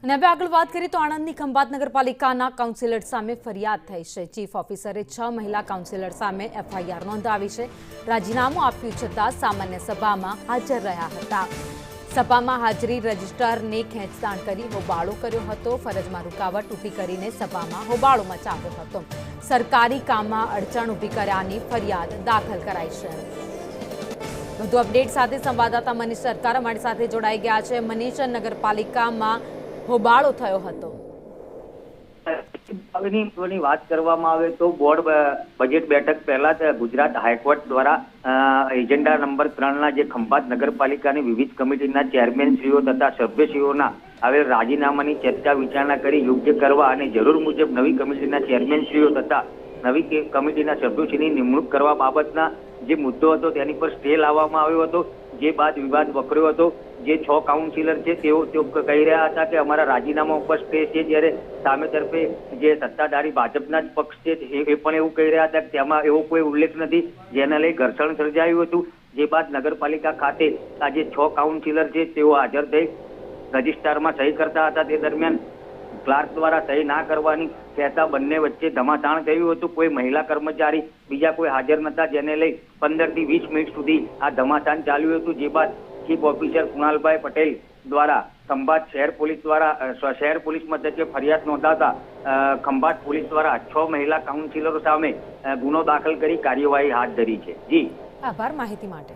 અને હવે આગળ વાત કરીએ તો આણંદની ખંભાત નગરપાલિકાના કાઉન્સિલર સામે ફરિયાદ થઈ છે। ચીફ ઓફિસરે 6 મહિલા કાઉન્સિલર સામે એફઆઈઆર નોંધાવી છે। રાજીનામું આપ્યું છતાં સામાન્ય સભામાં હાજર રહ્યા હતા। સભામાં હાજરી રજિસ્ટ્રારને ખેંચતાણ કરી હોબાળો કર્યો હતો। ફરજમાં રૂકાવટ ઊભી કરીને સભામાં હોબાળો મચાવ્યો હતો। સરકારી કામમાં અડચણ ઊભી કર્યાની ફરિયાદ દાખલ કરાઈ છે। વધુ અપડેટ સાથે સંવાદદાતા મનીષ સરકાર અમારી સાથે જોડાઈ ગયા છે। મનીષ, નગરપાલિકામાં હોબાળો થયો હતો। વાત કરવામાં આવે તો બોર્ડ બજેટ બેઠક પહેલા ગુજરાત હાઈકોર્ટ દ્વારા એજન્ડા નંબર 3 જે ખંભાત નગરપાલિકાની વિવિધ કમિટીના ચેરમેનશ્રીઓ તથા સભ્યશ્રીઓના આવેલ રાજીનામાની ચર્ચા વિચારણા કરી યોગ્ય કરવા અને જરૂર મુજબ નવી કમિટીના ચેરમેનશ્રીઓ તથા નવી કમિટીના સભ્યોશ્રીની નિમણૂક કરવા બાબતના જે મુદ્દો હતો તેની પર સ્ટે લાવવામાં આવ્યો હતો। જે બાદ વિવાદ વકર્યો હતો। જે 6 કાઉન્સિલર છે તેઓ કહી રહ્યા હતા કે અમારા રાજીનામા ઉપર સ્ટે છે, જ્યારે સામે તરફે જે સત્તાધારી ભાજપના જ પક્ષ છે એ પણ એવું કહી રહ્યા હતા કે તેમાં એવો કોઈ ઉલ્લેખ નથી, જેને લઈ ઘર્ષણ સર્જાયું હતું। જે બાદ નગરપાલિકા ખાતે આ જે 6 કાઉન્સિલર છે તેઓ હાજર થઈ રજિસ્ટ્રારમાં સહી કરતા હતા। તે દરમિયાન ક્લાર્ક દ્વારા સહી ના કરવાની કહેતા બંને વચ્ચે ધમાસાણ થયું હતું। કોઈ મહિલા કર્મચારી બીજા કોઈ હાજર નહોતા, જેને લઈ 15 થી 20 મિનિટ સુધી આ ધમાસાણ ચાલ્યું હતું। જે બાદ ચીફ ઓફિસર કુણાલભાઈ પટેલ દ્વારા ખંભાત શહેર પોલીસ મથકે ફરિયાદ નોંધાતા ખંભાત પોલીસ દ્વારા 6 મહિલા કાઉન્સિલરો સામે ગુનો દાખલ કરી કાર્યવાહી હાથ ધરી છે। જી, આભાર માહિતી માટે।